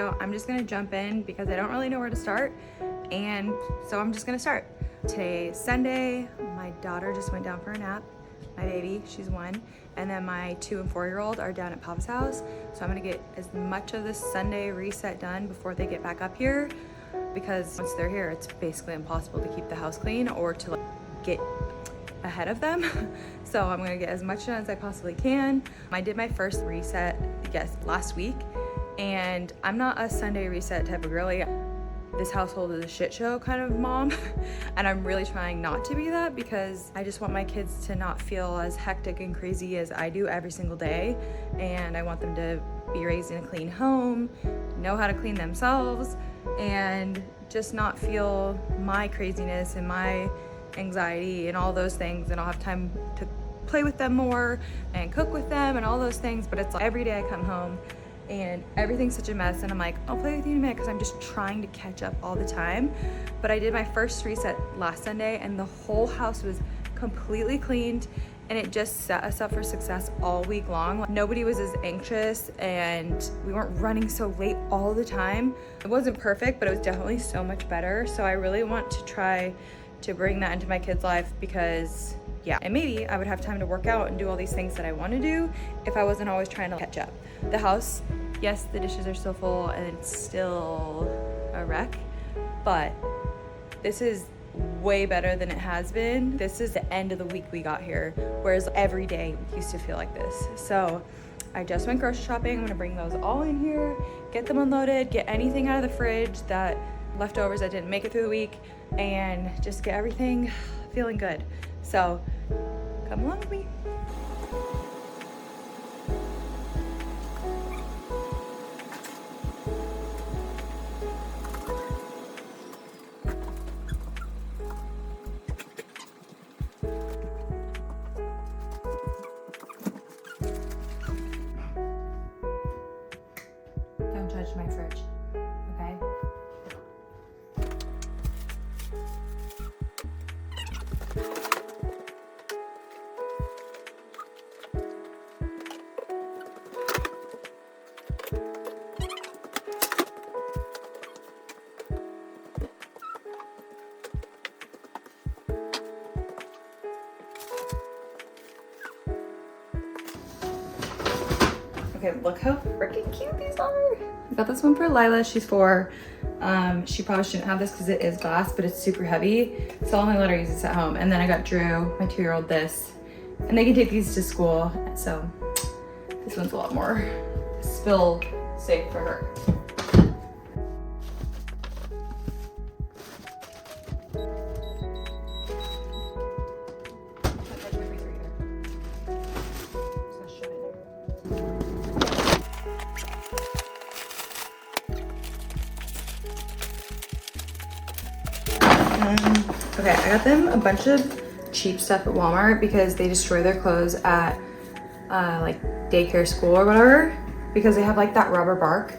video, I'm just gonna jump in because I don't really know where to start. And so I'm just gonna start. Today is Sunday. My daughter just went down for a nap. My baby, she's 1. And then my 2 and 4-year-old are down at Papa's house. So I'm gonna get as much of this Sunday reset done before they get back up here, because once they're here, it's basically impossible to keep the house clean or to like get ahead of them. So I'm gonna get as much done as I possibly can. I did my first reset, last week, and I'm not a Sunday reset type of girly. This household is a shit show kind of mom, and I'm really trying not to be that because I just want my kids to not feel as hectic and crazy as I do every single day, and I want them to be raised in a clean home, know how to clean themselves, and just not feel my craziness and my anxiety and all those things. And I'll have time to play with them more and cook with them and all those things, but it's like every day I come home and everything's such a mess, and I'm like, I'll play with you in a minute because I'm just trying to catch up all the time. But I did my first reset last Sunday and the whole house was completely cleaned, and it just set us up for success all week long. Nobody was as anxious and we weren't running so late all the time. It wasn't perfect, but it was definitely so much better. So I really want to try to bring that into my kids' life because yeah, and maybe I would have time to work out and do all these things that I want to do if I wasn't always trying to catch up. The house, yes, the dishes are still full and it's still a wreck, but this is way better than it has been. This is the end of the week we got here, whereas every day used to feel like this. So I just went grocery shopping. I'm gonna bring those all in here, get them unloaded, get anything out of the fridge that leftovers that didn't make it through the week, and just get everything feeling good. So come along with me. Don't touch my fridge, okay? Okay, look how freaking cute these are. I got this one for Lila, she's 4. She probably shouldn't have this because it is glass, but it's super heavy. So I'll only let her use this at home. And then I got Drew, my 2-year-old, this. And they can take these to school. So this one's a lot more spill safe for her. Okay, I got them a bunch of cheap stuff at Walmart because they destroy their clothes at like daycare school or whatever, because they have like that rubber bark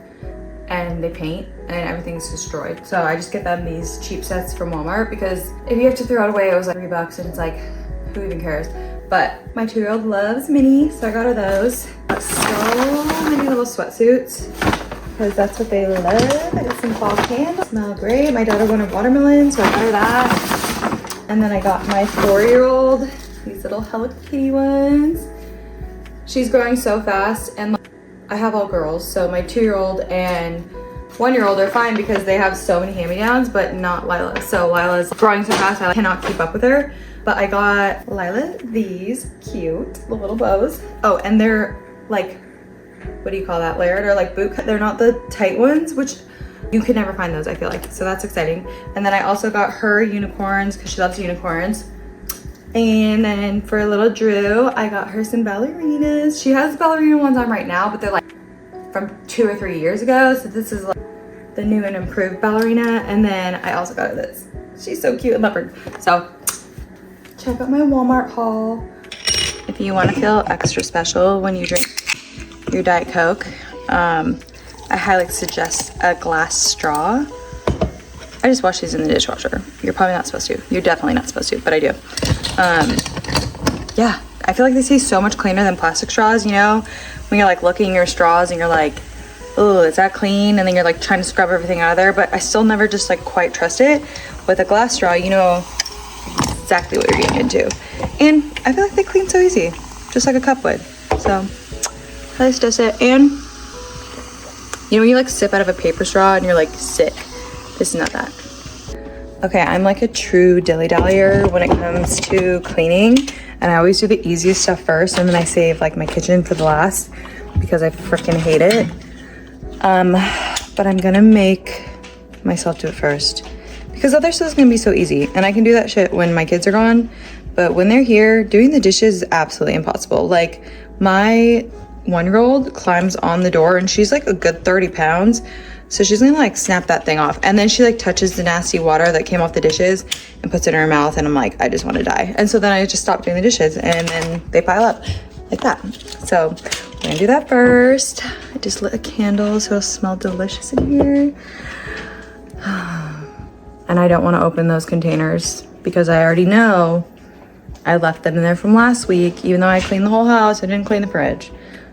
and they paint and everything's destroyed. So I just get them these cheap sets from Walmart because if you have to throw it away, it was like $3 and it's like, who even cares? But my 2-year-old loves mini, so I got her those. Got so many little sweatsuits because that's what they love. I got some fall candles, smell great. My daughter wanted watermelon, so I got her that. And then I got my 4-year-old these little Hello Kitty ones. She's growing so fast, and I have all girls, so my 2-year-old and 1-year-old are fine because they have so many hand-me-downs, but not Lila. So Lila's growing so fast, I cannot keep up with her. But I got Lila these cute, the little bows. Oh, and they're like, what do you call that, layered or like boot cut? They're not the tight ones, which you could never find those, I feel like. So that's exciting. And then I also got her unicorns because she loves unicorns. And then for little Drew, I got her some ballerinas. She has ballerina ones on right now, but they're like from 2 or 3 years ago. So this is like the new and improved ballerina. And then I also got her this. She's so cute and leopard. So check out my Walmart haul. If you want to feel extra special when you drink your Diet Coke, I highly suggest a glass straw. I just wash these in the dishwasher. You're probably not supposed to. You're definitely not supposed to, but I do. Yeah, I feel like they taste so much cleaner than plastic straws, you know? When you're like looking at your straws and you're like, oh, is that clean? And then you're like trying to scrub everything out of there, but I still never just like quite trust it. With a glass straw, you know exactly what you're getting into. And I feel like they clean so easy, just like a cup would. So this does it. And you know when you like sip out of a paper straw and you're like sick? This is not that. Okay, I'm like a true dilly-dallyer when it comes to cleaning, and I always do the easiest stuff first, and then I save like my kitchen for the last because I freaking hate it. But I'm gonna make myself do it first because other stuff's gonna be so easy, and I can do that shit when my kids are gone, but when they're here, doing the dishes is absolutely impossible. Like my 1-year-old climbs on the door and she's like a good 30 pounds. So she's gonna like snap that thing off. And then she like touches the nasty water that came off the dishes and puts it in her mouth. And I'm like, I just wanna die. And so then I just stop doing the dishes and then they pile up like that. So we're gonna do that first. I just lit a candle so it'll smell delicious in here. And I don't wanna open those containers because I already know I left them in there from last week. Even though I cleaned the whole house, I didn't clean the fridge.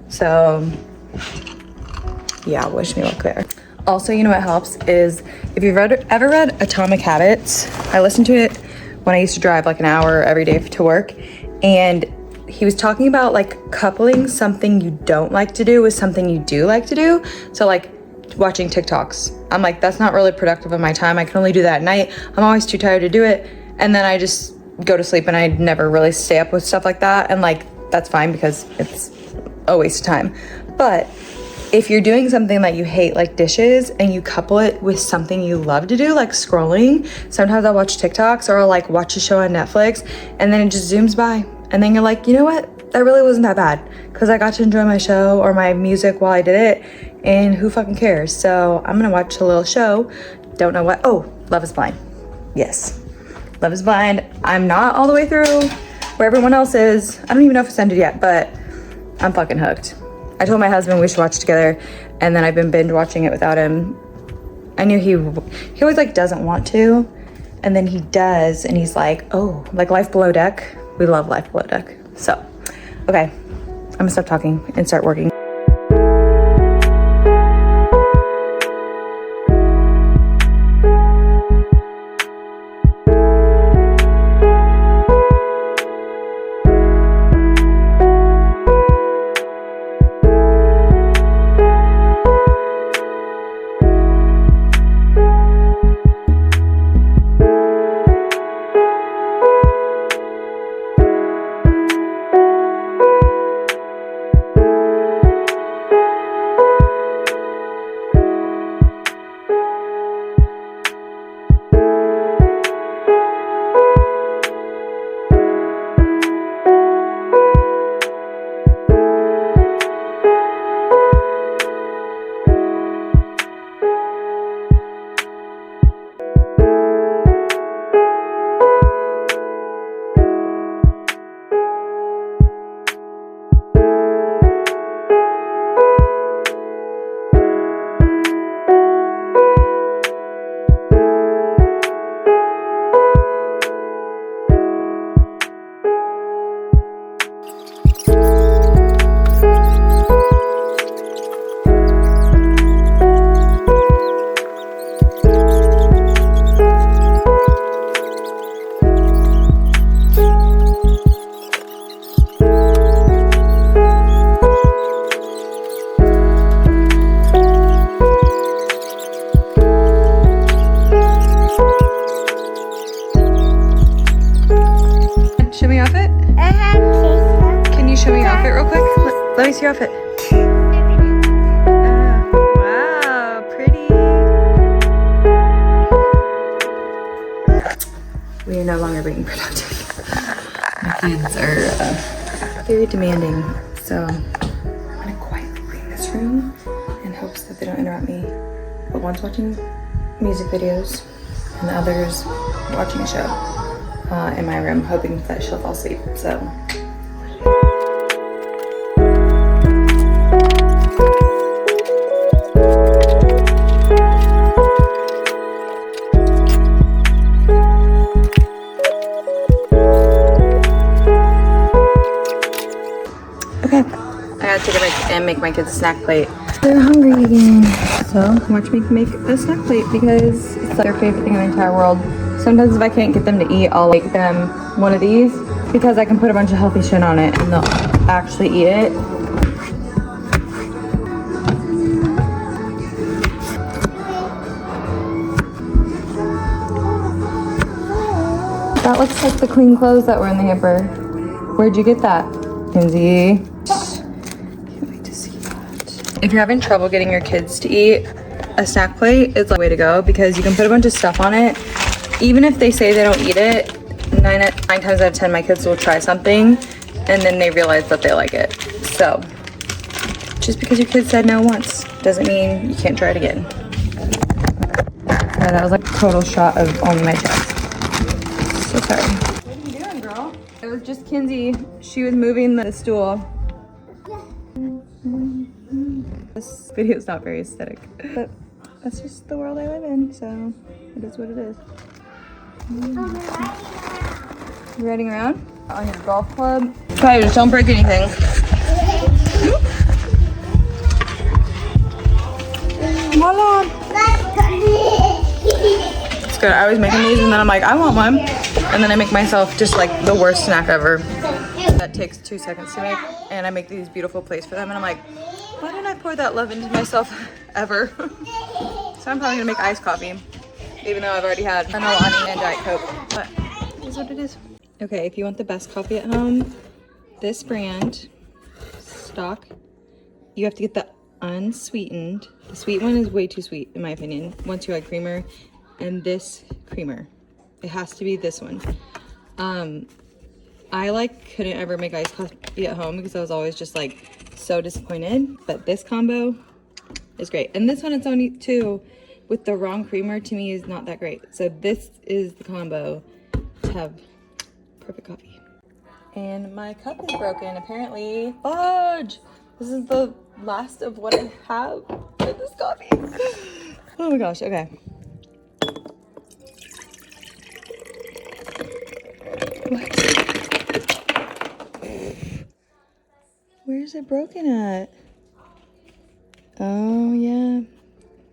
So yeah, wish me luck there. Also, you know what helps is if you've ever read Atomic Habits, I listened to it when I used to drive like an hour every day to work, and he was talking about like coupling something you don't like to do with something you do like to do. So like watching TikToks, I'm like, that's not really productive of my time. I can only do that at night. I'm always too tired to do it. And then I just go to sleep and I never really stay up with stuff like that. And like, that's fine because it's a waste of time. But if you're doing something that you hate, like dishes, and you couple it with something you love to do, like scrolling, sometimes I'll watch TikToks or I'll like watch a show on Netflix and then it just zooms by. And then you're like, you know what? That really wasn't that bad because I got to enjoy my show or my music while I did it, and who fucking cares? So I'm gonna watch a little show. Don't know what. Oh, Love is Blind. Yes, Love is Blind. I'm not all the way through where everyone else is. I don't even know if it's ended yet, but I'm fucking hooked. I told my husband we should watch together, and then I've been binge watching it without him. I knew he always like doesn't want to, and then he does, and he's like, oh, like Life Below Deck. We love Life Below Deck. So, okay, I'm gonna stop talking and start working. Let me see your outfit. Wow, pretty. We are no longer being productive. My kids are very demanding, so I'm gonna quietly clean this room in hopes that they don't interrupt me. But one's watching music videos and the other's watching a show in my room, hoping that she'll fall asleep. So. Okay, I gotta take a break and make my kids a snack plate. They're hungry again. So watch me make a snack plate because it's their favorite thing in the entire world. Sometimes if I can't get them to eat, I'll make them one of these because I can put a bunch of healthy shit on it and they'll actually eat it. That looks like the clean clothes that were in the hamper. Where'd you get that, Kenzie? Can't wait to see that. If you're having trouble getting your kids to eat, a snack plate is the way to go because you can put a bunch of stuff on it. Even if they say they don't eat it, 9 times out of 10 my kids will try something and then they realize that they like it. So just because your kid said no once doesn't mean you can't try it again. Yeah, that was like a total shot of only my chest. So sorry. What are you doing, girl? It was just Kinsey. She was moving the stool. This video is not very aesthetic, but that's just the world I live in, so it is what it is. You riding around on your golf club? Okay, just don't break anything. Come on. It's good. I always make these and then I'm like, I want one. And then I make myself just like the worst snack ever. That takes 2 seconds to make. And I make these beautiful plates for them. And I'm like, why didn't I pour that love into myself ever? So I'm probably gonna make iced coffee. Even though I've already had vanilla honey and Diet Coke. But it is what it is. Okay, if you want the best coffee at home, this brand, stock, you have to get the unsweetened. The sweet one is way too sweet, in my opinion. Once you add creamer, and this creamer. It has to be this one. I like couldn't ever make iced coffee at home because I was always just like so disappointed. But this combo is great. And this one it's only two with the wrong creamer to me is not that great. So this is the combo to have perfect coffee. And my cup is broken apparently. Fudge! This is the last of what I have with this coffee. Oh my gosh, okay. What? Where's it broken at? Oh yeah,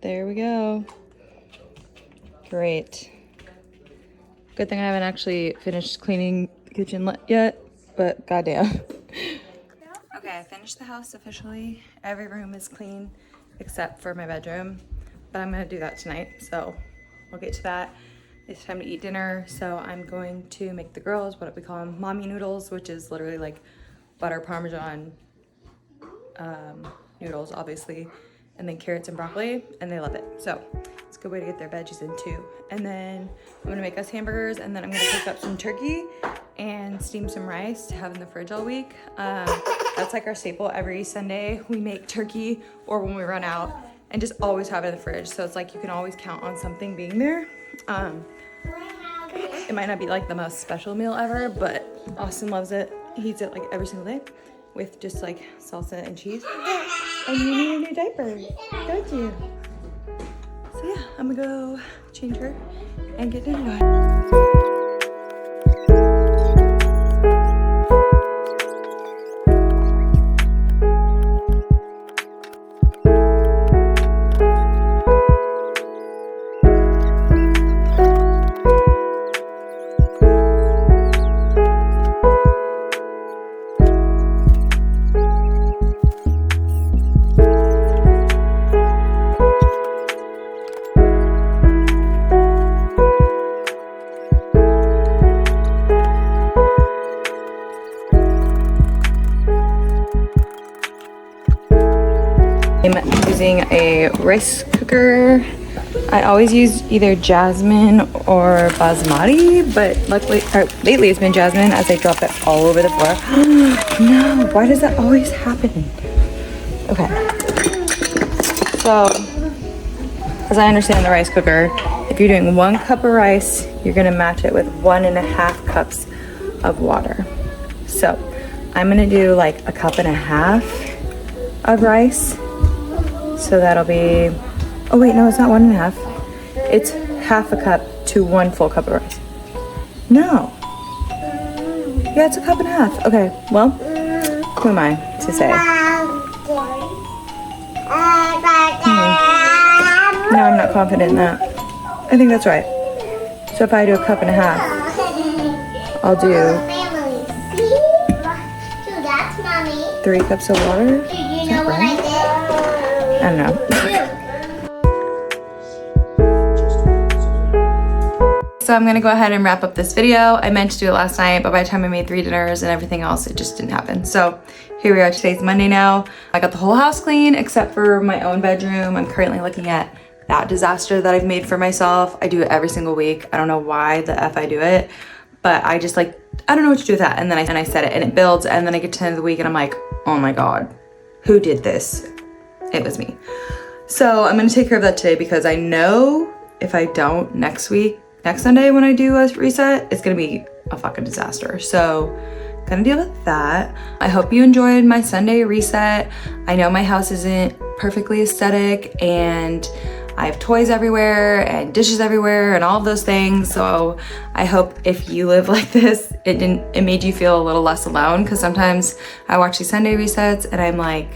there we go. Great. Good thing I haven't actually finished cleaning the kitchen yet, but goddamn. Okay, I finished the house officially. Every room is clean except for my bedroom, but I'm gonna do that tonight, so we'll get to that. It's time to eat dinner, so I'm going to make the girls what we call them, mommy noodles, which is literally like butter parmesan noodles, obviously, and then carrots and broccoli, and they love it. So it's a good way to get their veggies in too. And then I'm gonna make us hamburgers, and then I'm gonna cook up some turkey and steam some rice to have in the fridge all week. That's like our staple. Every Sunday we make turkey, or when we run out, and just always have it in the fridge. So it's like you can always count on something being there. It might not be like the most special meal ever, but Austin loves it. He eats it like every single day with just like salsa and cheese. And you need a new diaper, don't you? So yeah, I'm gonna go change her and get dinner going. I'm using a rice cooker. I always use either jasmine or basmati, but lately it's been jasmine as I drop it all over the floor. No, why does that always happen? Okay. So, as I understand the rice cooker, if you're doing 1 cup of rice, you're gonna match it with 1.5 cups of water. So, I'm gonna do like 1.5 cups of rice. So that'll be, oh wait, no, it's not 1.5. It's 1/2 cup to 1 full cup of rice. No. Yeah, it's 1.5 cups. Okay, well, who am I to say? confident in that. I think that's right. So if I do a cup and a half, I'll do 3 cups of water. Is that right? I don't know. So I'm gonna go ahead and wrap up this video. I meant to do it last night, but by the time I made 3 dinners and everything else, it just didn't happen. So here we are, today's Monday now. I got the whole house clean except for my own bedroom. I'm currently looking at that disaster that I've made for myself. I do it every single week. I don't know why the F I do it, but I just like, I don't know what to do with that. And then I set it and it builds, and then I get to the end of the week and I'm like, oh my God, who did this? It was me. So I'm gonna take care of that today because I know if I don't next Sunday when I do a reset, it's gonna be a fucking disaster. So gonna deal with that. I hope you enjoyed my Sunday reset. I know my house isn't perfectly aesthetic and I have toys everywhere and dishes everywhere and all of those things. So I hope if you live like this, it made you feel a little less alone, because sometimes I watch these Sunday resets and I'm like,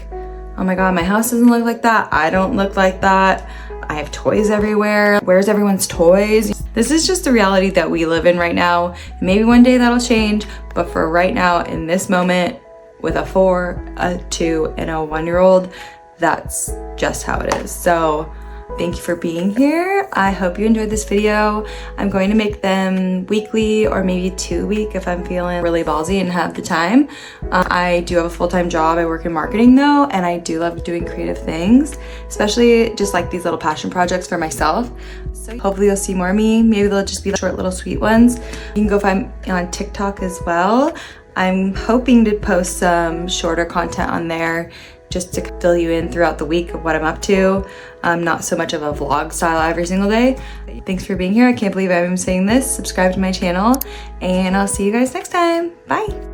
oh my God, my house doesn't look like that. I don't look like that. I have toys everywhere. Where's everyone's toys? This is just the reality that we live in right now. Maybe one day that'll change, but for right now, in this moment, with a 4, a 2, and a 1-year-old, that's just how it is. So thank you for being here. I hope you enjoyed this video. I'm going to make them weekly or maybe 2 a week if I'm feeling really ballsy and have the time. I do have a full-time job. I work in marketing though, and I do love doing creative things, especially just like these little passion projects for myself. So hopefully you'll see more of me. Maybe they'll just be short little sweet ones. You can go find me on TikTok as well. I'm hoping to post some shorter content on there just to fill you in throughout the week of what I'm up to. Not so much of a vlog style every single day. Thanks for being here. I can't believe I'm saying this. Subscribe to my channel and I'll see you guys next time. Bye.